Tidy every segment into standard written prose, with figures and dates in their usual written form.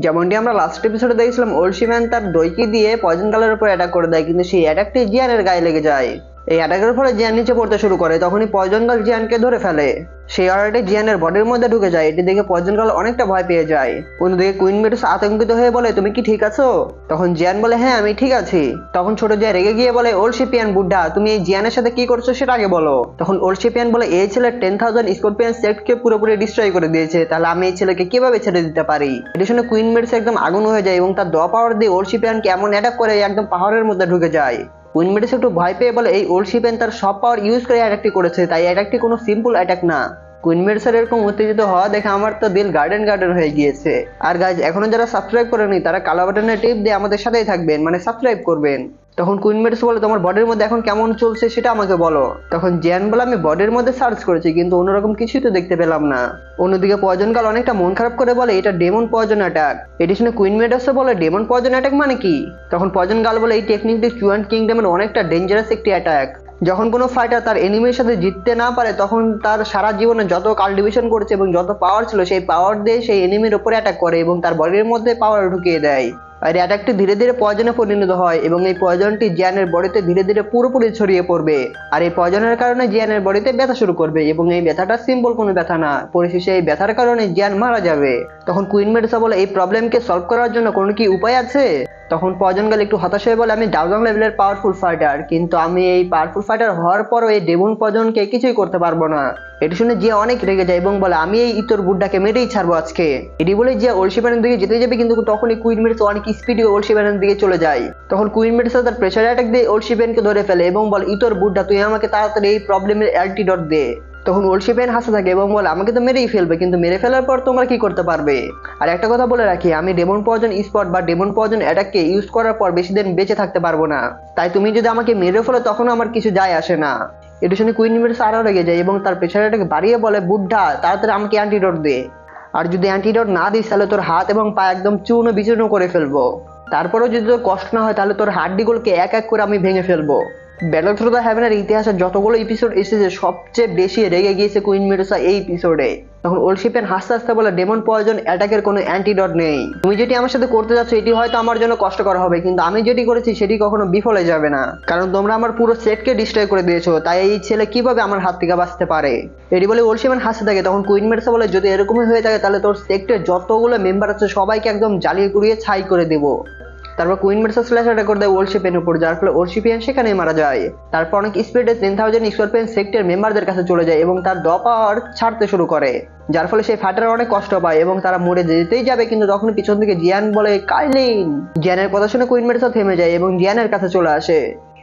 যেমনটি আমরা লাস্ট এপিসোডে দেখেছিলাম, ওলসিম্যান তার দইকি দিয়ে পয়জন গালের উপর অ্যাটাক করে দেয়, কিন্তু সেই অ্যাটাকটি জিয়ানের গায়ে লেগে যায়। এই অ্যাটাকের ফলে জিয়ান নিচে পড়তে শুরু করে। তখনই পয়জন গাল জিয়ানকে ধরে ফেলে। সেই অর্ডারটি জিয়ানের বডির মধ্যে ঢুকে যায়। এটি দেখে পয়জন গাল অনেকটা ভয় পেয়ে যায়। অন্যদিকে কুইন মেডুসা আতঙ্কিত হয়ে বলে, তুমি কি ঠিক আছো? তখন জিয়ান বলে, হ্যাঁ আমি ঠিক আছি। তখন ছোট জিয়া রেগে গিয়ে বলে, ওলসিপিয়ান বুড্ঢা, তুমি এই জিয়ানের সাথে কি করছো সেটা আগে বলো। তখন ওলসিপিয়ান বলে, এই ছেলে 10,000 স্করপিয়ান সেক্টকে পুরোপুরি ডিস্ট্রয় করে দিয়েছে, তাহলে আমি এই ছেলেকে কিভাবে ছেড়ে দিতে পারি? এটা শুনে কুইন মেডুসা একদম আগুন হয়ে যায় এবং তার দোয়া পাওয়ার দিয়ে ওলসিপিয়ানকে এমন অ্যাটাক করে একদম পাহাড়ের মধ্যে ঢুকে যায়। কুইন মেডুসা একটু ভয় পেয়ে বলে, এই ওলসিপিয়ান তার সব পাওয়ার ইউজ করে অ্যাটাকটি করেছে, তাই অ্যাটাকটি কোনো সিম্পল অ্যাটাক না। কুইন মেডুসার এরকম উত্তেজিত হওয়া দেখে আমার তো দিল গার্ডেন গার্ডেন হয়ে গিয়েছে। আর গাইজ, এখনো যারা সাবস্ক্রাইব করেনি তারা কালো বাটনে টিপ দিয়ে আমাদের সাথেই থাকবেন, মানে সাবস্ক্রাইব করবেন। তখন কুইন মেডুসা বলে, তোমার বডির মধ্যে এখন কেমন চলছে সেটা আমাকে বলো। তখন জিয়ান বলে, আমি বডির মধ্যে সার্চ করেছি কিন্তু অন্যরকম কিছুই তো দেখতে পেলাম না। অন্যদিকে পয়জন গাল অনেকটা মন খারাপ করে বলে, এটা ডেমন পয়জন অ্যাটাক। এটি শুনে কুইন মেডুসা বলে, ডেমন পয়জন অ্যাটাক মানে কি? তখন পয়জন গাল বলে, এই টেকনিকটি চুয়ান কিংডমের অনেকটা ডেঞ্জারাস একটি অ্যাটাক। যখন কোনো ফাইটার তার এনিমির সাথে জিততে না পারে, তখন তার সারা জীবনে যত কাল্টিভেশন করেছে এবং যত পাওয়ার ছিল সেই পাওয়ার দিয়ে সেই এনিমির উপরে অ্যাটাক করে এবং তার বডির মধ্যে পাওয়ার ঢুকিয়ে দেয়। আর এই অ্যাটাকটি ধীরে ধীরে পয়জনে পরিণত হয় এবং এই পয়জনটি জিয়ানের বডিতে ধীরে ধীরে পুরোপুরি ছড়িয়ে পড়বে। আর এই পয়জনের কারণে জিয়ানের বডিতে ব্যথা শুরু করবে এবং এই ব্যথাটা সিম্পল কোনো ব্যথা না, পরিশেষে এই ব্যথার কারণে জিয়ান মারা যাবে। তখন কুইন মেডুসা বলে, এই প্রবলেমকে সলভ করার জন্য কোনো কি উপায় আছে? তখন পয়জন গাল একটু হতাশ হয়ে বলে, আমি ডাউজং লেভেলের পাওয়ারফুল ফাইটার, কিন্তু আমি এই পাওয়ারফুল ফাইটার হওয়ার পরও এই ডেমন পয়জনকে কিছুই করতে পারবো না। এটি শুনে জিয়া অনেক রেগে যায় এবং বলে, আমি এই ইতর বুড্ডাকে মেরেই ছাড়বো আজকে। এটি বলে জিয়া ওলসিপ্যানের দিকে যেতে যাবে, কিন্তু তখনই কুইন মেডুসা অনেক স্পিডে ওলসিপ্যানের দিকে চলে যায়। তখন কুইন মেডুসা তার প্রেসার অ্যাটাক দিয়ে ওলসিপ্যানকে ধরে ফেলে এবং বলে, ইতর বুড্ডা, তুই আমাকে তাড়াতাড়ি এই প্রবলেমের অ্যান্টিডট দে। তখন ওলসিপ্যান হাসতে থাকে এবং বলে, আমাকে তো মেরেই ফেলবে, কিন্তু মেরে ফেলার পর তোমরা কি করতে পারবে? আর একটা কথা বলে রাখি, আমি ডেমন পয়জন স্পট বা ডেমন পয়জন অ্যাটাককে ইউজ করার পর বেশি দিন বেঁচে থাকতে পারবো না, তাই তুমি যদি আমাকে মেরে ফেলো তখন আমার কিছু যায় আসে না। এটা শুনে কুইন মেডুসা আরো রেগে যায় এবং তার প্রেসার অ্যাটাক বাড়িয়ে বলে, বুড্ঢা, তাড়াতাড়ি আমাকে অ্যান্টিডট দে, আর যদি অ্যান্টিডট না দিস তাহলে তোর হাত এবং পা একদম চূর্ণ বিচূর্ণ করে ফেলবো। তারপরেও যদি তোর কষ্ট না হয় তাহলে তোর হাড্ডিগুলোকে এক এক করে আমি ভেঙে ফেলবো। ব্যাটল থ্রু দ্য হেভেনের ইতিহাসে যতগুলো এপিসোড এসেছে সবচেয়ে বেশি রেগে গিয়েছে কুইন মেডুসা এই এপিসোডে। তখন ওলসিপ্যান হাসতে হাসতে বলে, ডেমন পয়জন অ্যাটাকের কোনো অ্যান্টিডট নেই। তুমি যেটি আমার সাথে করতে যাচ্ছ এটি হয়তো আমার জন্য কষ্টকর হবে, কিন্তু আমি যেটি করেছি সেটি কখনো বিফলে যাবে না, কারণ তোমরা আমার পুরো সেটকে ডিস্ট্রয় করে দিয়েছো, তাই এই ছেলে কিভাবে আমার হাত থেকে বাঁচতে পারে? এটি বলে ওলসিপ্যান হাসতে থাকে। তখন কুইন মেডুসা বলে, যদি এরকমই হয়ে থাকে তাহলে তোর সেক্টরের যতগুলো মেম্বার আছে সবাইকে একদম জ্বালিয়ে গুড়িয়ে ছাই করে দেবো। তারপর কুইন মেডুসা স্ল্যাশ অ্যাটাক করে দেয় ওলসিপ্যানের উপর, যার ফলে ওলসিপিয়ান সেখানেই মারা যায়। তারপর অনেক স্পিডে 10,000 স্করপিয়ান সেক্টর মেম্বারদের কাছে চলে যায় এবং তার দ পাওয়ার ছাড়তে শুরু করে, যার ফলে সেই ফাইটার অনেক কষ্ট পায় এবং তারা মরে যেতেই যাবে, কিন্তু তখন পিছন থেকে জিয়ান বলে, কাইলিন। জিয়ানের কথা শুনে কুইন মেডুসা থেমে যায় এবং জিয়ানের কাছে চলে আসে।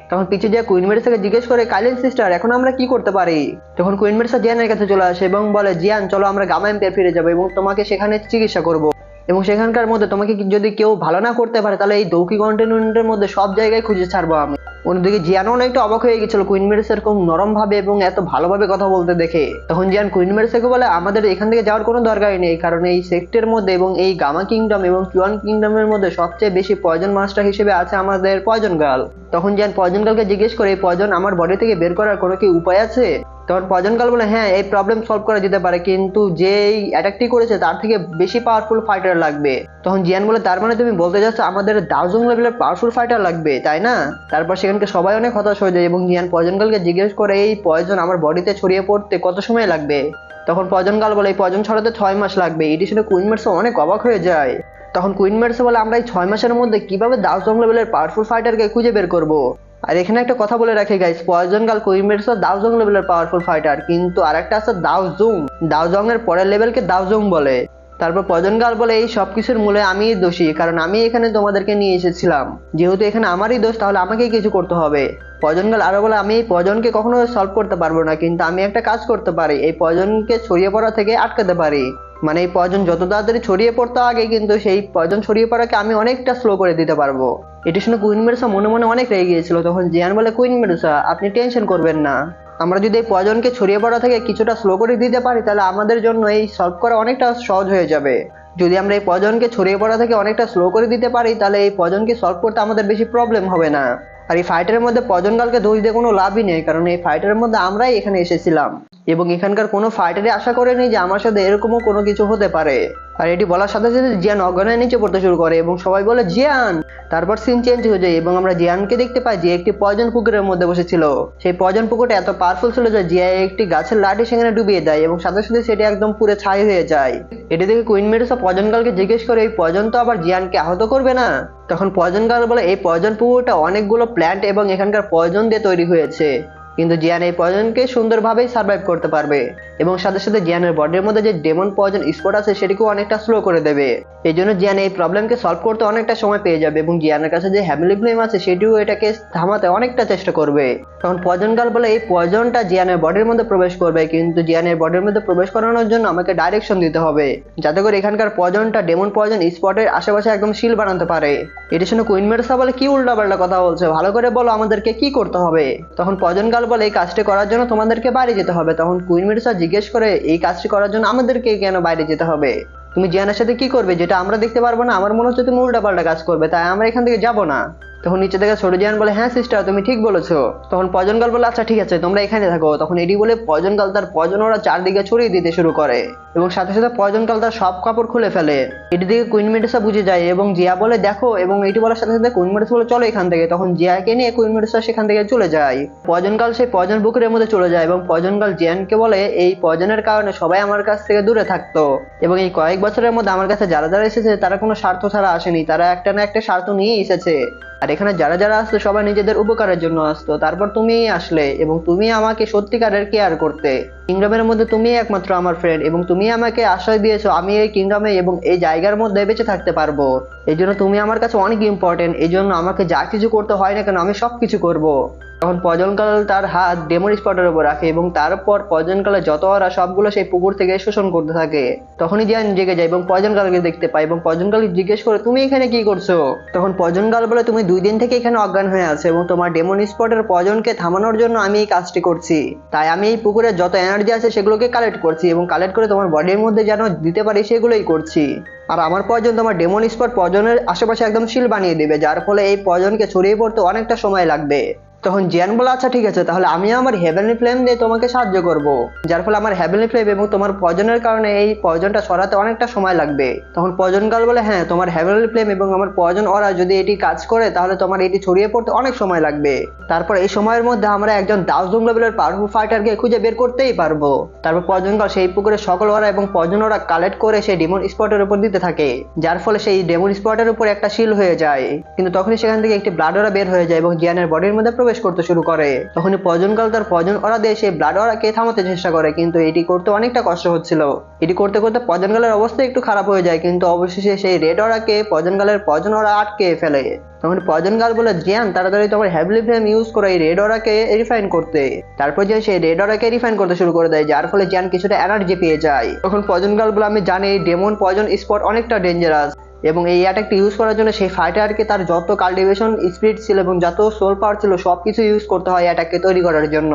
তখন পিছিয়ে যা কুইন মেডুসাকে জিজ্ঞেস করে, কাইলিন সিস্টার, এখন আমরা কি করতে পারি? তখন কুইন মেডুসা জিয়ানের কাছে চলে আসে এবং বলে, জিয়ান চলো আমরা গামা এম্পায়ার ফিরে যাবো এবং তোমাকে সেখানে চিকিৎসা করবো, এবং সেখানকার মধ্যে তোমাকে যদি কেউ ভালো না করতে পারে তাহলে এই দৌকি কন্টিনেন্টের মধ্যে সব জায়গায় খুঁজে ছাড়বো আমি। অন্যদিকে জিয়ানও অনেকটা অবাক হয়ে গেছিল কুইন মেডুসা এরকম নরম ভাবে এবং এত ভালোভাবে কথা বলতে দেখে। তখন জিয়ান কুইন মেডুসাকে বলে, আমাদের এখান থেকে যাওয়ার কোনো দরকারই নেই, কারণ এই সেক্টরের মধ্যে এবং এই গামা কিংডম এবং চুয়ান কিংডমের মধ্যে সবচেয়ে বেশি পয়জন মাস্টার হিসেবে আছে আমাদের পয়জন গার্ল। তখন জিয়ান পয়জন গার্লকে জিজ্ঞেস করে, এই পয়জন আমার বডি থেকে বের করার কোনো কি উপায় আছে? তখন পয়জন গার্ল বলে, হ্যাঁ এই প্রবলেম সলভ করা যেতে পারে, কিন্তু যে এই অ্যাটাকটি করেছে তার থেকে বেশি পাওয়ারফুল ফাইটার লাগবে। তখন জিয়ান বলে, তার মানে তুমি বলতে চাচ্ছ আমাদের ডাউজং লেভেলের পাওয়ারফুল ফাইটার লাগবে, তাই না? তারপর সেখানকে সবাই অনেক হতাশ হয়ে যায় এবং জিয়ান পয়জন গার্লকে জিজ্ঞেস করে, এই পয়জন আমার বডিতে ছড়িয়ে পড়তে কত সময় লাগবে? তখন পয়জন গার্ল বলে, এই পয়জন ছড়াতে 6 মাস লাগবে। এটি শুনে কুইন মেডুসা অনেক অবাক হয়ে যায়। তখন কুইন মেডুসা বলে, আমরা এই 6 মাসের মধ্যে কিভাবে ডাউজং লেভেলের পাওয়ারফুল ফাইটারকে খুঁজে বের করবো? আর এখানে একটা কথা বলে রাখি guys, poison girl queen Medusa দাওজং লেভেলের পাওয়ারফুল ফাইটার, কিন্তু আরেকটা আছে দাওজং। দাওজং এর পরের লেভেলকে দাওজং বলে। তারপর পয়জন গার্ল বলে, এই সবকিছুর মূলে আমিই দোষী, কারণ আমি এখানে তোমাদেরকে নিয়ে এসেছিলাম, যেহেতু এখানে আমারই দোষ তাহলে আমাকেই কিছু করতে হবে। পয়জন গার্ল আরো বলে, আমি এই পয়জনকে কখনো সলভ করতে পারবো না, কিন্তু আমি একটা কাজ করতে পারি, এই পয়জনকে ছড়িয়ে পড়া থেকে আটকাতে পারি। মানে এই পয়জন যত তাড়াতাড়ি ছড়িয়ে পড়তে আগে কিন্তু সেই পয়জন ছড়িয়ে পড়াকে আমি অনেকটা স্লো করে দিতে পারবো। এটি শুনে কুইন মেডুসা মনে মনে অনেক রেগে গিয়েছিল। তখন জিয়ান বলে, কুইন মেডুসা আপনি টেনশন করবেন না, আমরা যদি এই পয়জনকে ছড়িয়ে পড়া থেকে কিছুটা স্লো করে দিতে পারি তাহলে আমাদের জন্য এই সলভ করা অনেকটা সহজ হয়ে যাবে। যদি আমরা এই পয়জনকে ছড়িয়ে পড়া থেকে অনেকটা স্লো করে দিতে পারি তাহলে এই পয়জনকে সলভ করতে আমাদের বেশি প্রবলেম হবে না। আর এই ফাইটারের মধ্যে পয়জন গার্লকে দোষ দিয়ে কোনো লাভই নেই, কারণ এই ফাইটারের মধ্যে আমরাই এখানে এসেছিলাম এবং এখানকার কোনো ফাইটারই আশা করেনি যে আমার সাথে এরকমও কোনো কিছু হতে পারে। আর এটি বলার সাথে সাথে জিয়ান অজ্ঞান হয়ে নিচে পড়তে শুরু করে এবং সবাই বলে জিয়ান। তারপর সিন চেঞ্জ হয়ে যায় এবং আমরা জিয়ানকে দেখতে পাই যে একটি পয়জন পুকুরের মধ্যে বসেছিল। সেই পয়জন পুকুরটা এত পাওয়ারফুল ছিল যে জিয়া একটি গাছের লাঠি সেখানে ডুবিয়ে দেয় এবং সাথে সাথে সেটি একদম পুরো ছাই হয়ে যায়। এটি দেখে কুইন মেডুসা পয়জন গার্লকে জিজ্ঞেস করে এই পয়জন তো আবার জিয়ানকে আহত করবে না? তখন পয়জন গার্ল বলে এই পয়জন পুকুরটা অনেকগুলো প্ল্যান্ট এবং এখানকার পয়জন দিয়ে তৈরি হয়েছে, কিন্তু জিয়ান এই পয়জনকে সুন্দরভাবেই সার্ভাইভ করতে পারবে এবং সাথে সাথে জিয়ানের বডির মধ্যে যে ডেমন পয়জন স্পট আছে সেটিকেও অনেকটা স্লো করে দেবে। এই জন্য জিয়ান এই প্রবলেমকে সলভ করতে অনেকটা সময় পেয়ে যাবে এবং জিয়ানের কাছে যে হ্যাভেনলি ফ্লেম আছে সেটিও এটাকে থামাতে অনেকটা চেষ্টা করবে। তখন পয়জন গার্ল বলে এই পয়জনটা জিয়ানের বডির মধ্যে প্রবেশ করবে, কিন্তু জিয়ানের বডির মধ্যে প্রবেশ করানোর জন্য আমাকে ডাইরেকশন দিতে হবে যাতে করে এখানকার পয়জনটা ডেমন পয়জন স্পটের আশেপাশে একদম শিল বানাতে পারে। এটি শুনে কুইন মেডুসা বলে কি উল্টাপাল্টা কথা বলছে, ভালো করে বলো আমাদেরকে কি করতে হবে। তখন পয়জন গার্ল বলে এই কাজটি করার জন্য তোমাদেরকে বাইরে যেতে হবে। তখন কুইন মেডুসা জিজ্ঞেস করে এই কাজটি করার জন্য আমাদেরকে কেন বাইরে যেতে হবে? তুমি জিয়ানের সাথে কি করবে যেটা আমরা দেখতে পারবো না? আমার মনে হচ্ছে তুমি উল্টাপাল্টা কাজ করবে, তাই আমরা এখান থেকে যাবো না। তখন নিচে থেকে ছোট জিয়ান বলে হ্যাঁ সিস্টার তুমি ঠিক বলেছো। তখন পয়জন গার্ল বলে আচ্ছা ঠিক আছে তোমরা এখানে থাকো। তখন এটি বলে পয়জন গার্ল তার পয়জন ওরা চারদিকে ছড়িয়ে দিতে শুরু করে এবং সাথে সাথে পয়জন গার্ল তার সব কাপড় খুলে ফেলে। এটি দিকে কুইন মেডুসা বুঝে যায় এবং জিয়া বলে দেখো, এবং এটি বলার সাথে সাথে কুইন মেডুসা বলে চলো এখান থেকে। তখন জিয়াকে নিয়ে কুইন মেডুসা সেখান থেকে চলে যায়। পয়জন গার্ল সেই পয়জন পুকুরের মধ্যে চলে যায় এবং পয়জন গার্ল জিয়ানকে বলে এই পয়জনের কারণে সবাই আমার কাছ থেকে দূরে থাকতো এবং এই কয়েক বছরের মধ্যে আমার কাছে যারা যারা এসেছে তারা কোনো স্বার্থ ছাড়া আসেনি, তারা একটা না একটা স্বার্থ নিয়ে এসেছে। আর এখানে যারা যারা আসতো সবাই নিজেদের উপকারের জন্য আসতো, তারপর তুমি আসলে এবং তুমি আমাকে সত্যিকারের কেয়ার করতে। কিংডমের মধ্যে তুমি একমাত্র আমার ফ্রেন্ড এবং তুমি আমাকে আশ্রয় দিয়েছো আমি এই কিংডমে এবং এই জায়গার মধ্যে বেঁচে থাকতে পারবো। এই জন্য তুমি আমার কাছে অনেক ইম্পর্টেন্ট, এই জন্য আমাকে যা কিছু করতে হয় না কেন আমি সব কিছু করবো। তখন পয়জন গার্ল তার হাত ডেমন স্পটের উপর রাখে এবং তারপর পয়জন গার্লের যত ওরা সবগুলো সেই পুকুর থেকে শোষণ করতে থাকে। তখনই জিয়ান জেগে যায় এবং পয়জন গার্লকে দেখতে পায় এবং পয়জন গার্ল জিজ্ঞেস করে তুমি এখানে কি করছো? তখন পয়জন গার্ল বলে তুমি 2 দিন থেকে এখানে অজ্ঞান হয়ে আছো এবং তোমার ডেমন স্পটের পয়জনকে থামানোর জন্য আমি এই কাজটি করছি। তাই আমি এই পুকুরের যত এনার্জি আছে সেগুলোকে কালেক্ট করছি এবং কালেক্ট করে তোমার বডির মধ্যে যেন দিতে পারি সেগুলোই করছি। আর আমার পয়জন তোমার ডেমন স্পট পয়জনের আশেপাশে একদম শিল বানিয়ে দেবে, যার ফলে এই পয়জনকে ছড়িয়ে পড়তে অনেকটা সময় লাগবে। তখন জিয়ান বলে আচ্ছা ঠিক আছে তাহলে আমি আমার হেভেনলি ফ্লেম দিয়ে তোমাকে সাহায্য করব, যার ফলে আমার হেভেনলি ফ্লেম এবং তোমার পয়জনের কারণে এই পয়জনটা সরাতে অনেকটা সময় লাগবে। তখন পয়জন গার্ল বলে হ্যাঁ তোমার হেভেনলি ফ্লেম এবং আমার পয়জন ওরা যদি এটি কাজ করে তাহলে তোমার এটি ছড়িয়ে পড়তে অনেক সময় লাগবে। তারপর এই সময়ের মধ্যে আমরা একজন 10 লেভেলের পাওয়ারফুল ফাইটারকে খুঁজে বের করতেই পারবো। তারপর পয়জন গার্ল সেই পুকুরে সকল ওরা এবং পয়জন ওরা কালেক্ট করে সেই ডেমন স্পটের উপর দিতে থাকে, যার ফলে সেই ডেমন স্পটের উপর একটা শিল হয়ে যায়। কিন্তু তখনই সেখান থেকে একটি ব্লাড ওরা বের হয়ে যায় এবং জিয়ানের বডির মধ্যে প্রবেশ করতে শুরু করে। তখনই পয়জন গার্ল তার পয়জন ওরা দিয়ে সেই ব্লাড ওরাকে থামাতে চেষ্টা করে, কিন্তু এটি করতে অনেকটা কষ্ট হচ্ছিল। এটি করতে করতে পয়জন গার্লের অবস্থা একটু খারাপ হয়ে যায়, কিন্তু অবশেষে সেই রেড ওরাকে পয়জন গার্লের পয়জন ওরা আটকে ফেলে। তখন পয়জন গার্ল বলে জিয়ান তাড়াতাড়ি তোমার হেভেনলি ফ্লেম ইউজ করে এই রেড ওরাকে রিফাইন করতে। তারপর জিয়ান সেই রেড ওরাকে রিফাইন করতে শুরু করে দেয়, যার ফলে জিয়ান কিছুটা এনার্জি পেয়ে যায়। তখন পয়জন গার্ল বলে আমি জানি এই ডেমন পয়জন স্পট অনেকটা ডেঞ্জারাস এবং এই অ্যাটাকটি ইউজ করার জন্য সেই ফাইটারকে তার যত কাল্টিভেশন স্পিরিট ছিল এবং যত সোল পাওয়ার ছিল সবকিছু ইউজ করতে হয় অ্যাটাককে তৈরি করার জন্য।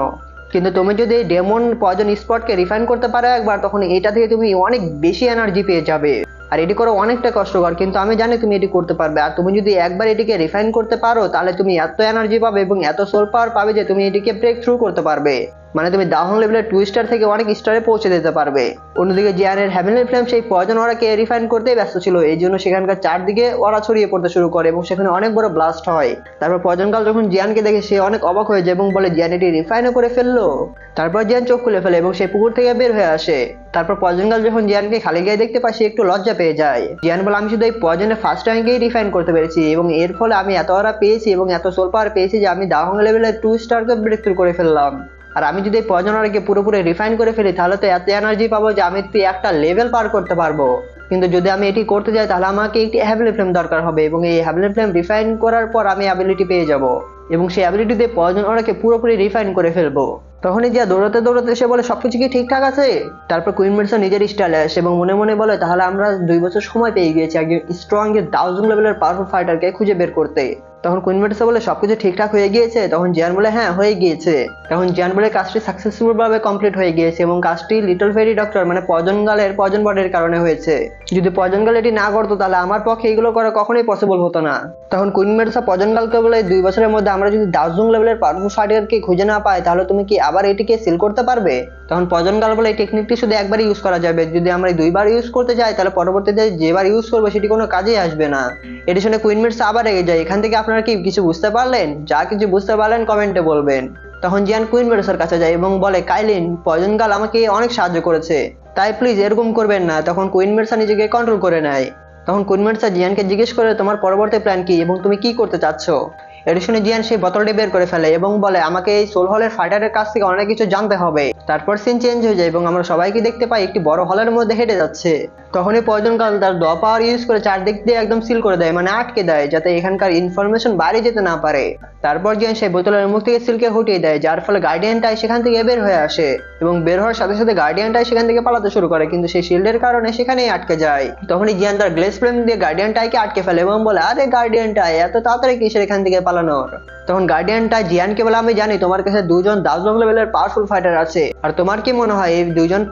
কিন্তু তুমি যদি এই ডেমন পয়জন স্পটকে রিফাইন করতে পারো একবার, তখন এটা থেকে তুমি অনেক বেশি এনার্জি পেয়ে যাবে। আর এটি করা অনেকটা কষ্টকর, কিন্তু আমি জানি তুমি এটি করতে পারবে। আর তুমি যদি একবার এটিকে রিফাইন করতে পারো তাহলে তুমি এত এনার্জি পাবে এবং এত সোল পাওয়ার পাবে যে তুমি এটিকে ব্রেক থ্রু করতে পারবে, মানে তুমি ডাউন লেভেলের 2 স্টার থেকে অনেক স্টারে পৌঁছে দিতে পারবে। অন্যদিকে জিয়ানের হেভেনলি ফ্লেম সেই পয়জন ওরাকে রিফাইন করতেই ব্যস্ত ছিল, এই জন্য সেখানকার চারদিকে ওরা ছড়িয়ে পড়তে শুরু করে এবং সেখানে অনেক বড় ব্লাস্ট হয়। তারপর পয়জন গার্ল যখন জিয়ানকে দেখে সে অনেক অবাক হয়ে যায় এবং বলে জিয়ান এটি রিফাইনও করে ফেললো। তারপর জিয়ান চোখ খুলে ফেলে এবং সেই পুকুর থেকে বের হয়ে আসে। তারপর পয়জন গার্ল যখন জিয়ানকে খালি গায়ে দেখতে পায় সে একটু লজ্জা পেয়ে যায়। জিয়ান বলে আমি শুধু এই পয়জনের ফার্স্ট র্যাঙ্কেই রিফাইন করতে পেরেছি এবং এর ফলে আমি এত ওরা পেয়েছি এবং এত সোল পাওয়ার পেয়েছি যে আমি ডাউন লেভেলের 2 স্টারকে ব্রেক থ্রু করে ফেললাম। আর আমি যদি এই পয়জন ওরাকে পুরোপুরি রিফাইন করে ফেলি তাহলে তো এত এনার্জি পাবো যে আমি একটা লেভেল পার করতে পারবো। কিন্তু যদি আমি এটি করতে যাই তাহলে আমাকে একটি হেভেনলি ফ্লেম দরকার হবে এবং এই হেভেনলি ফ্লেম রিফাইন করার পর আমি অ্যাবিলিটি পেয়ে যাব এবং সেই অ্যাবিলিটি দিয়ে পয়জন ওরাকে পুরোপুরি রিফাইন করে ফেলবো। তখনই যা দৌড়াতে দৌড়াতে এসে বলে সবকিছু কি ঠিকঠাক আছে? তারপর কুইন মেডুসা নিজের স্টাইলে আসে এবং মনে মনে বলে তাহলে আমরা 2 বছর সময় পেয়ে গিয়েছি একজন স্ট্রং 1000 লেভেলের পাওয়ারফুল ফাইটারকে খুঁজে বের করতে। তখন কুইন মেডুসা বলে সবকিছু ঠিকঠাক হয়ে গিয়েছে? তখন জিয়ান বলে হ্যাঁ হয়ে গিয়েছে। তখন জিয়ান বলে কাজটি সাকসেসফুল ভাবে কমপ্লিট হয়ে গিয়েছে এবং কাজটি লিটল ফেরি ডক্টর মানে পয়জন গার্লের পয়জন বডির কারণে হয়েছে। যদি পয়জন গার্ল এটি না করতো তাহলে আমার পক্ষে এগুলো করা কখনোই পসিবল হতো না। তখন কুইন মেডুসা পয়জন গার্লকে বলে 2 বছরের মধ্যে আমরা যদি 10 লেভেলের পাওয়ারফুল ফাইটারকে খুঁজে না পাই তাহলে তুমি কি আবার এটিকে সিল করতে পারবে? তখন পয়জন গার্ল বলে এই টেকনিকটি শুধু একবার ইউজ করা যাবে, যদি আমরা দুইবার ইউজ করতে যাই তাহলে পরবর্তীতে যেবার ইউজ করবো সেটি কোনো কাজেই আসবে না। এটি শুনে কুইন মিডস আবার রেগে যায়। এখান থেকে আপনারা কি কিছু বুঝতে পারলেন? যা কিছু বুঝতে পারলেন কমেন্টে বলবেন। তখন জিয়ান কুইন মিডসের কাছে যায় এবং বলে, কাইলিন, পয়জন গার্ল আমাকে অনেক সাহায্য করেছে, তাই প্লিজ এরকম করবেন না। তখন কুইন মিডসা নিজেকে কন্ট্রোল করে নেয়। তখন কুইন মিডসা জিয়ানকে জিজ্ঞেস করে, তোমার পরবর্তী প্ল্যান কি এবং তুমি কি করতে চাচ্ছ? এটি শুনে জিয়ান সেই বোতলটি বের করে ফেলে এবং বলে, আমাকে এই সোল হলের ফাইটারের কাছ থেকে অনেক কিছু জানতে হবে। তারপর সিন চেঞ্জ হয়ে যায় এবং আমরা সবাইকে দেখতে পাই একটি বড় হলের মধ্যে হেঁটে যাচ্ছে। তখনই পয়জন গার্ল তার দ পাওয়ার ইউজ করে চারদিক দিয়ে একদম সিল করে দেয়, মানে আটকে দেয়, যাতে এখানকার ইনফরমেশন বাইরে যেতে না পারে। তারপর জিয়ান সেই বোতলের মুখ থেকে সিলকে হটিয়ে দেয়, যার ফলে গার্ডিয়ানটাই সেখান থেকে বের হয়ে আসে এবং বের হওয়ার সাথে সাথে গার্ডিয়ানটাই সেখান থেকে পালাতে শুরু করে, কিন্তু সেই শিল্ডের কারণে সেখানেই আটকে যায়। তখনই জিয়ান তার গ্লেস ফ্লেম দিয়ে গার্ডিয়ানটাইকে আটকে ফেলে এবং বলে, আরে গার্ডিয়ানটাই, এত তাড়াতাড়ি কিসের এখান থেকে পালানোর? তখন গার্ডিয়ানটা জিয়ানকে বলে, আমি জানি তোমার কাছে দুজন দাউজং লেভেলের পাওয়ারফুল ফাইটার আছে, আর তোমার কি মনে হয় এই দুজন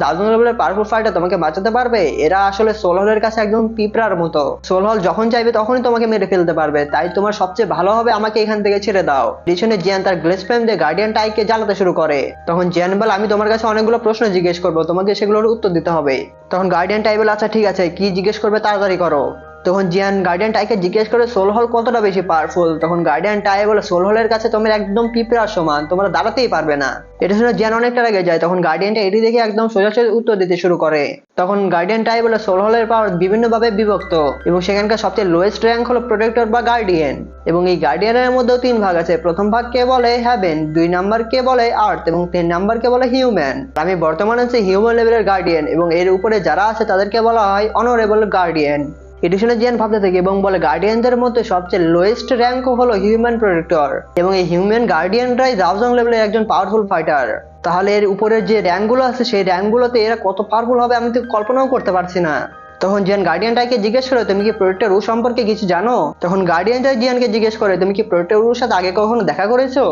দাউজং লেভেলের পাওয়ারফুল ফাইটার তোমাকে বাঁচাতে পারবে? এরা আসলে সোল হলের কাছে একদম পিঁপড়ার মতো, সোল হল যখন চাইবে তখনই তোমাকে মেরে ফেলতে পারবে, তাই তোমার সবচেয়ে ভালো হবে আমাকে এখান থেকে ছেড়ে দাও। পিছনে জিয়ান তার গ্লেস ফ্লেম দিয়ে গার্ডিয়ান টাইকে জ্বালাতে শুরু করে। তখন জিয়ান বলে, আমি তোমার কাছে অনেকগুলো প্রশ্ন জিজ্ঞেস করবো, তোমাকে সেগুলোর উত্তর দিতে হবে। তখন গার্ডিয়ান টাই বলে, আচ্ছা ঠিক আছে, কি জিজ্ঞেস করবে তাড়াতাড়ি করো। তখন জিয়ান গার্ডিয়ান টাইকে জিজ্ঞেস করে সোল হল কতটা বেশি পাওয়ারফুল। তখন গার্ডিয়ান টাই বলে, সোল হলের কাছে তোমরা একদম পিঁপড়ার সমান, তোমরা দাঁড়াতেই পারবে না। এটা শুনে জিয়ান অনেকটা রেগে যায়। তখন গার্ডিয়ানটা এটি দেখে একদম সোজাসুজি উত্তর দিতে শুরু করে। তখন গার্ডিয়ান টাই বলে, সোল হলের পাওয়ার বিভিন্নভাবে বিভক্ত এবং সেখানকার সবচেয়ে লোয়েস্ট র্যাঙ্ক হলো প্রোটেক্টর বা গার্ডিয়ান, এবং এই গার্ডিয়ানের মধ্যেও 3 ভাগ আছে। প্রথম ভাগকে বলে হ্যাভেন, 2 নাম্বারকে বলে আর্থ এবং 3 নাম্বারকে বলে হিউম্যান। আমি বর্তমানে আছি হিউম্যান লেভেলের গার্ডিয়ান এবং এর উপরে যারা আছে তাদেরকে বলা হয় অনারেবল গার্ডিয়ান। এটি শুনে জিয়ান ভাবতে থাকে এবং বলে, গার্ডিয়ানদের মধ্যে সবচেয়ে লোয়েস্ট র্যাঙ্ক হলো হিউম্যান প্রোটেক্টর এবং এই হিউম্যান গার্ডিয়ানরাই দাউজং লেভেলের একজন পাওয়ারফুল ফাইটার। তাহলে এর উপরের যে র্যাঙ্কগুলো আছে সেই র্যাঙ্কগুলোতে এরা কত পাওয়ারফুল হবে আমি তো কল্পনাও করতে পারছি না। তখন জিয়ান গার্ডিয়ানটাকে জিজ্ঞেস করে, তুমি কি প্রোটেক্টর উ সম্পর্কে কিছু জানো? তখন গার্ডিয়ানটা জিয়ানকে জিজ্ঞেস করে, তুমি কি প্রোটেক্টর উর সাথে আগে কখনো দেখা করেছো?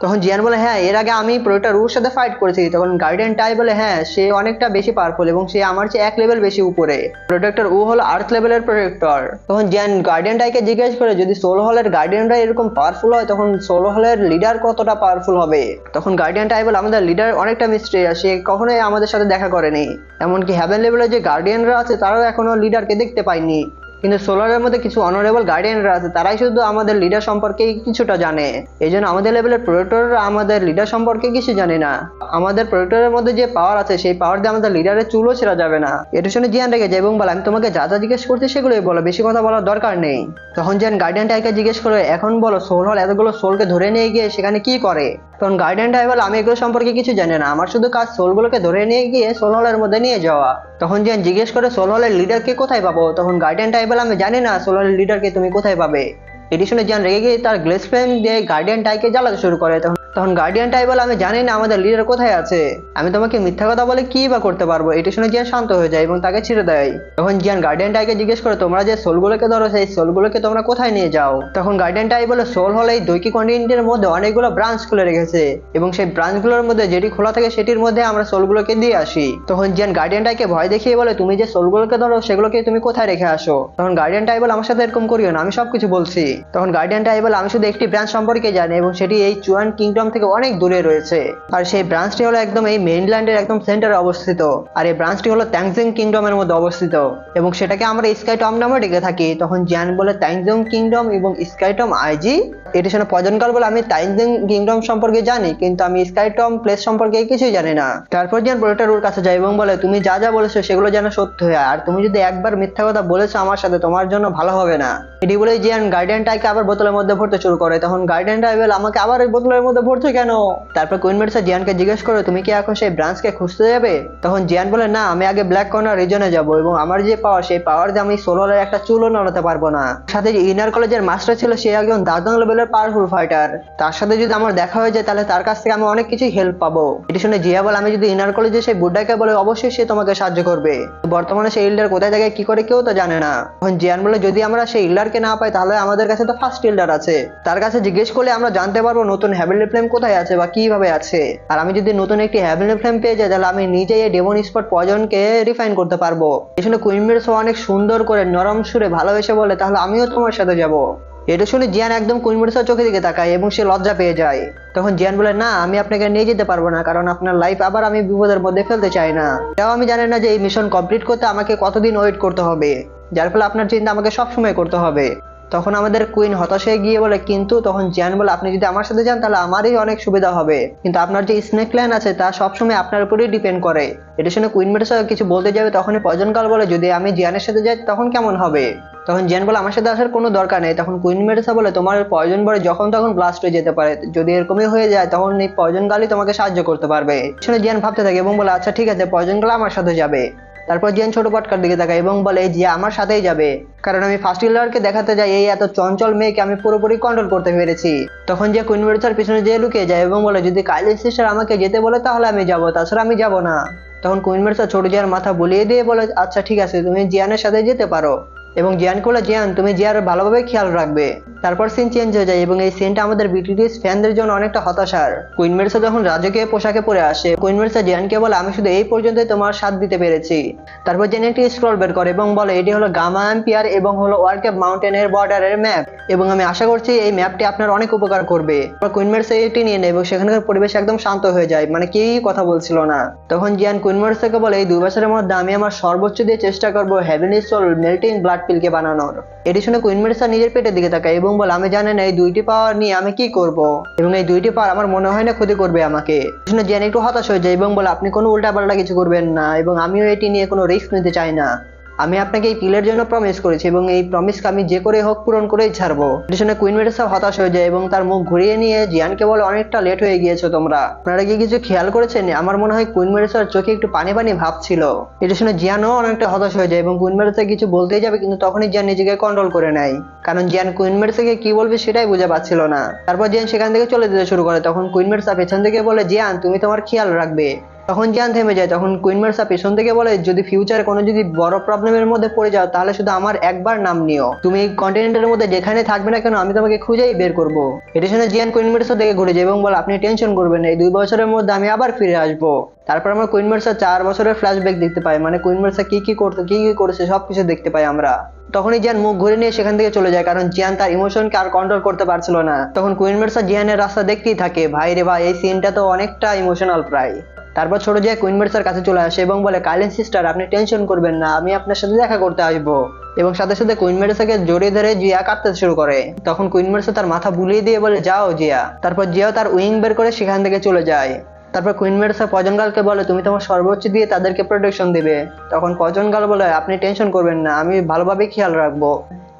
তখন জিয়ান বলে, হ্যাঁ, এর আগে আমি প্রোটেক্টর উর সাথে ফাইট করেছি। তখন গার্ডিয়ান টাই বলে, হ্যাঁ, সে অনেকটা বেশি পাওয়ারফুল এবং সে আমার চেয়ে 1 লেভেল বেশি উপরে। প্রোটেক্টর উ হলো আর্থ লেভেলের প্রোটেক্টর। তখন জিয়ান গার্ডিয়ান টাইকে জিজ্ঞেস করে, যদি সোল হলের গার্ডিয়ানরা এরকম পাওয়ারফুল হয় তখন সোল হলের লিডার কতটা পাওয়ারফুল হবে? তখন গার্ডিয়ান টাই বলে, আমাদের লিডার অনেকটা মিস্টেরিয়াস, সে কখনোই আমাদের সাথে দেখা করেনি, এমনকি হ্যাভেন লেভেলের যে গার্ডিয়ানরা আছে তারাও এখনো লিডারকে দেখতে পায়নি। কিন্তু সোলারের মধ্যে কিছু অনারেবল গার্ডিয়ানরা আছে, তারাই শুধু আমাদের লিডার সম্পর্কে কিছুটা জানে। এই জন্য আমাদের লেভেলের প্রোটেক্টররা আমাদের লিডার সম্পর্কে কিছু জানে না। আমাদের প্রোটেক্টরের মধ্যে যে পাওয়ার আছে সেই পাওয়ার দিয়ে আমাদের লিডারের চুলও ছেঁড়া যাবে না। এটা শুনে জিয়ান রেগে যায় এবং বলে, আমি তোমাকে যা যা জিজ্ঞেস করছি সেগুলোই বলো, বেশি কথা বলার দরকার নেই। তখন জিয়ান গার্ডিয়ান টাইকে জিজ্ঞেস করে, এখন বলো, সোল হল এতগুলো সোলকে ধরে নিয়ে গিয়ে সেখানে কি করে? তখন গার্ডিয়ান টাই বলে, আমি এগুলো সম্পর্কে কিছু জানি না, আমার শুধু কাজ সোলগুলোকে ধরে নিয়ে গিয়ে সোল হলের মধ্যে নিয়ে যাওয়া। তখন জিয়ান জিজ্ঞেস করে, সোল হলের লিডারকে কোথায় পাবো? তখন গার্ডিয়ান টাই বলে, আমি জানি না সোল হলের লিডারকে তুমি কোথায় পাবে। এটি শুনে জিয়ান রেগে গিয়ে তার গ্লেস ফ্লেম দিয়ে গার্ডিয়ান টাইকে জ্বালাতে শুরু করে। তখন গার্ডিয়ান টাই বলে, আমি জানি না আমাদের লিডার কোথায় আছে, আমি তোমাকে মিথ্যা কথা বলে কি বা করতে পারবো। এটি শুনে জিয়ান শান্ত হয়ে যায় এবং তাকে ছেড়ে দেয়। তখন জিয়ান গার্ডিয়ান টাইকে জিজ্ঞেস করে, তোমরা যে সোলগুলোকে ধরো সেই সোলগুলোকে তোমরা কোথায় নিয়ে যাও? তখন গার্ডিয়ান টাই বলে, সোল হল এই দৈকি কন্টিনেন্টের মধ্যে অনেকগুলো ব্রাঞ্চ খুলে রেখেছে এবং সেই ব্রাঞ্চগুলোর মধ্যে যেটি খোলা থাকে সেটির মধ্যে আমরা সোলগুলোকে দিয়ে আসি। তখন জিয়ান গার্ডিয়ান টাইকে ভয় দেখিয়ে বলে, তুমি যে সোলগুলোকে ধরো সেগুলোকে তুমি কোথায় রেখে আসো? তখন গার্ডিয়ান টাই বলে, আমার সাথে এরকম করিও না, আমি সবকিছু বলছি। তখন গার্ডিয়ান টাই বলে, আমি শুধু একটি ব্রাঞ্চ সম্পর্কে জানি এবং সেটি এই চুয়ান কিংডম থেকে অনেক দূরে রয়েছে, আর সেই ব্রাঞ্চটি হলো একদম এই মেইনল্যান্ডের একদম সেন্টারে অবস্থিত, আর এই ব্রাঞ্চটি হলো ট্যাংজিং কিংডমের মধ্যে অবস্থিত এবং সেটাকে আমরা স্কাইটম নামে ডেকে থাকি। তখন জিয়ান বলে, ট্যাংজিং কিংডম এবং স্কাইটম আইজি? এটি শুনে পয়জন গার্ল বলে, আমি ট্যাংজিং কিংডম সম্পর্কে জানি কিন্তু আমি স্কাইটম প্লেস সম্পর্কে কিছুই জানি না। তারপর জিয়ান প্রোটেক্টর ওর কাছে যায় এবং বলে, তুমি যা যা বলেছো সেগুলো যেন সত্য হয়, আর তুমি যদি একবার মিথ্যা কথা বলেছো আমার সাথে তোমার জন্য ভালো হবে না। এটি বলে জিয়ান গার্ডিয়ান টাইকে আবার বোতলের মধ্যে ভরতে শুরু করে। তখন গার্ডিয়ান টাই বলে, আমাকে আবার এই বোতলের মধ্যে ভরছো কেন? তারপর কুইন মিডসা জিয়ানকে জিজ্ঞেস করে, তুমি কি এখন সেই ব্রাঞ্চকে খুঁজতে যাবে? তখন জিয়ান বলে, না, আমি আগে ব্ল্যাক কর্নার রিজনে যাব এবং আমার যে পাওয়ার সেই পাওয়ার দিয়ে আমি সোল হলের একটা চুলও নড়াতে পারবো না। সাথে যে ইনার কলেজের মাস্টার ছিল সে একজন দাদং লেভেলের পাওয়ারফুল ফাইটার, তার সাথে যদি আমার দেখা হয়ে যায় তাহলে তার কাছ থেকে আমি অনেক কিছু হেল্প পাবো। এটি শুনে জিয়া বলে, আমি যদি ইনার কলেজে সেই বুড্ডাকে বলে অবশ্যই সে তোমাকে সাহায্য করবে। বর্তমানে সেই ইল্ডার কোথায় থাকে কি করে কেউ তো জানে না। তখন জিয়ান বলে, যদি আমরা সেই ইল্ডারকে না পাই তাহলে আমাদের কাছে তো ফার্স্ট ইল্ডার আছে, তার কাছে জিজ্ঞেস করলে আমরা জানতে পারবো নতুন হেভেনলি ফ্লেম কোথায় আছে বা কিভাবে আছে। আর আমি যদি নতুন একটি হেভেনলি ফ্লেম পেয়ে যাই তাহলে আমি নিজেই এই ডেমন স্পট পয়জনকে রিফাইন করতে পারবো। এখানে কুইন মিডস অনেক সুন্দর করে নরম সুরে ভালোবেসে বলে, তাহলে আমিও তোমার সাথে যাব। এটা শুনে জিয়ান একদম কুইন মেডুসার চোখের দিকে তাকায় এবং সে লজ্জা পেয়ে যায়। তখন জিয়ান বলে, না আমি আপনাকে নিয়ে যেতে পারবো না, কারণ আপনার লাইফ আবার আমি বিপদের মধ্যে ফেলতে চাই না। এটাও আমি জানি না যে এই মিশন কমপ্লিট করতে আমাকে কতদিন ওয়েট করতে হবে, যার ফলে আপনার চিন্তা আমাকে সবসময় করতে হবে। তখন আমাদের কুইন হতাশ হয়ে গিয়ে বলে, কিন্তু তখন জিয়ান বলে, আপনি যদি আমার সাথে যান তাহলে আমারই অনেক সুবিধা হবে, কিন্তু আপনার যে স্নেক প্ল্যান আছে তা সবসময় আপনার উপরেই ডিপেন্ড করে। এটা শুনে কুইন মেডুসা কিছু বলতে যাবে, তখনই পয়জন গার্ল বলে, যদি আমি জিয়ানের সাথে যাই তখন কেমন হবে? তখন জিয়ান বলে, আমার সাথে আসার কোনো দরকার নেই। তখন কুইন মেডুসা বলে, তোমার পয়জন বলে যখন তখন ব্লাস্ট হয়ে যেতে পারে, যদি এরকমই হয়ে যায় তখন এই পয়জন গার্লই তোমাকে সাহায্য করতে পারবে। শুনে জিয়ান ভাবতে থাকে এবং বলে, আচ্ছা ঠিক আছে, পয়জন গার্ল আমার সাথে যাবে। তারপর জিয়ান ছোট পটকার দিকে তাকায় এবং বলে, জিয়া আমার সাথেই যাবে, কারণ আমি ফার্স্ট কিলারকে দেখাতে যাই এই এত চঞ্চল মেয়েকে আমি পুরোপুরি কন্ট্রোল করতে পেরেছি। তখন যে কুইন মেডুসার পিছনে যেয়ে লুকিয়ে যায় এবং বলে, যদি কাইলিন সিস্টার আমাকে যেতে বলে তাহলে আমি যাবো, তাছাড়া আমি যাবো না। তখন কুইন মেডুসা ছোট জিয়ার মাথা বুলিয়ে দিয়ে বলে, আচ্ছা ঠিক আছে, তুমি জিয়ানের সাথে যেতে পারো। এবং জিয়ানকে বলে, জিয়ান তুমি জিয়ার ভালোভাবে খেয়াল রাখবে। তারপর সিন চেঞ্জ হয়ে যায় এবং এই সিনটা আমাদের বিটিএস ফ্যানদের জন্য অনেকটা হতাশার। কুইন মেডুসা যখন রাজকীয় পোশাকে পরে আসে, কুইন মেডুসা জিয়ানকে বলে, আমি শুধু এই পর্যন্তই তোমার সাথ দিতে পেরেছি। তারপর জিয়ান একটি স্ক্রল বের করে এবং বলে, এটি হলো গামা এম্পিয়ার এবং হলো ওয়ারকেপ মাউন্টেনের বর্ডারের ম্যাপ, এবং আমি আশা করছি এই ম্যাপটি আপনার অনেক উপকার করবে। কুইন মেডুসা এটি নিয়ে নেয় এবং সেখানকার পরিবেশ একদম শান্ত হয়ে যায়, মানে কেউই কথা বলছিল না। তখন জিয়ান কুইন মেডুসাকে বলে, এই 2 বছরের মধ্যে আমি আমার সর্বোচ্চ দিয়ে চেষ্টা করবো হেভেনলি সোল মেল্টিং ব্লাড পিলকে বানানোর। এটি শুনে কুইন মেডুসা নিজের পেটের দিকে তাকায় এবং বলে, আমি জানি না এই 2টি পাওয়ার নিয়ে আমি কি করব, এবং এই 2টি পাওয়ার আমার মনে হয় না ক্ষতি করবে আমাকে। শুনে জিয়ান একটু হতাশ হয়ে যায় এবং বলে, আপনি কোনো উল্টাপাল্টা কিছু করবেন না, এবং আমিও এটি নিয়ে কোনো রিস্ক নিতে চাই না। আমি আপনাকে এই পিলের জন্য প্রমিস করেছি এবং এই প্রমিসকে আমি যে করে হোক পূরণ করেই ছাড়বো। এটি শুনে কুইন মেডুসা হতাশ হয়ে যায় এবং তার মুখ ঘুরিয়ে নিয়ে জিয়ানকে বলে, অনেকটা লেট হয়ে গিয়েছো তোমরা, আপনারা কি কিছু খেয়াল করেছেন? আমার মনে হয় কুইন মেডুসার চোখে একটু পানি পানি ভাব ছিল। এটা শুনে জিয়ানও অনেকটা হতাশ হয়ে যায় এবং কুইন মেডুসা কিছু বলতেই যাবে, কিন্তু তখনই জিয়ান নিজেকে কন্ট্রোল করে নেয়, কারণ জিয়ান কুইন মেডুসাকে কি বলবে সেটাই বুঝে পাচ্ছিল না। তারপর জিয়ান সেখান থেকে চলে যেতে শুরু করে। তখন কুইন মেডুসা পেছন থেকে বলে, জিয়ান তুমি তোমার খেয়াল রাখবে। তখন জিয়ান থেমে যায়। তখন কুইন মেডুসা পেছন থেকে বলে, যদি ফিউচারে কোনো যদি বড় প্রবলেমের মধ্যে পড়ে যাও তাহলে শুধু আমার একবার নাম নিও, তুমি এই কন্টিনেন্টের মধ্যে যেখানে থাকবে না কেন আমি তোমাকে খুঁজেই বের করব। এটা শুনে জিয়ান কুইন মেডুসা থেকে ঘুরে যায় এবং বলে, আপনি টেনশন করবেন না, এই 2 বছরের মধ্যে আমি আবার ফিরে আসবো। তারপর আমরা কুইন মেডুসা 4 বছরের ফ্ল্যাশব্যাক দেখতে পাই, মানে কুইন মেডুসা কি কি করতো, কি কি করেছে সবকিছু দেখতে পাই আমরা। তখনই জিয়ান মুখ ঘুরে নিয়ে সেখান থেকে চলে যায়, কারণ জিয়ান তার ইমোশনকে আর কন্ট্রোল করতে পারছিল না। তখন কুইন মেডুসা জিয়ানের রাস্তা দেখতেই থাকে। ভাই রে ভাই, এই সিনটা তো অনেকটা ইমোশনাল প্রায়। তারপর ছোট জিয়া কুইন মেডুসার কাছে চলে আসে এবং বলে, কাইলিন সিস্টার আপনি টেনশন করবেন না, আমি আপনার সাথে দেখা করতে আসবো। এবং সাথে সাথে কুইন মেডুসাকে জড়িয়ে ধরে জিয়া কাঁদতে শুরু করে। তখন কুইন মেডুসা তার মাথা বুলিয়ে দিয়ে বলে, যাও জিয়া। তারপর জিয়াও তার উইং বের করে সেখান থেকে চলে যায়। তারপর কুইন মেডুসা পয়জন গার্লকে বলে, তুমি তোমার সর্বোচ্চ দিয়ে তাদেরকে প্রোটেকশন দিবে। তখন পয়জন গার্ল বলে, আপনি টেনশন করবেন না, আমি ভালোভাবে খেয়াল রাখবো,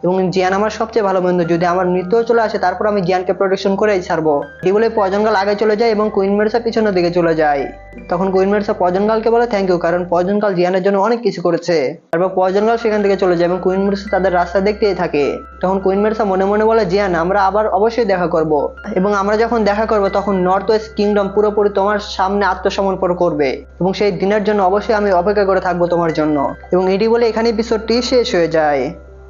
এবং জিয়ান আমার সবচেয়ে ভালো বন্ধু, যদি আমার মৃত্যুও চলে আসে তারপর আমি জিয়ানকে প্রোটেকশন করেই ছাড়বো। এই বলে পয়জন গার্ল আগে চলে যায় এবং কুইন মেডুসা পিছনের দিকে চলে যায়। তখন কুইন মেডুসা পয়জন গার্লকে বলে, থ্যাংক ইউ, কারণ পয়জন গার্ল জিয়ানের জন্য অনেক কিছু করেছে। তারপর পয়জন গার্ল সেখান থেকে চলে যায় এবং কুইন মেডুসা তাদের রাস্তা দেখতেই থাকে। তখন কুইন মেডুসা মনে মনে বলে, জিয়ান আমরা আবার অবশ্যই দেখা করব, এবং আমরা যখন দেখা করব তখন নর্থ ওয়েস্ট কিংডম পুরোপুরি তোমার সামনে আত্মসমর্পণ করবে, এবং সেই দিনের জন্য অবশ্যই আমি অপেক্ষা করে থাকবো তোমার জন্য। এবং এটি বলে এখানে এপিসোডটি শেষ হয়ে যায়।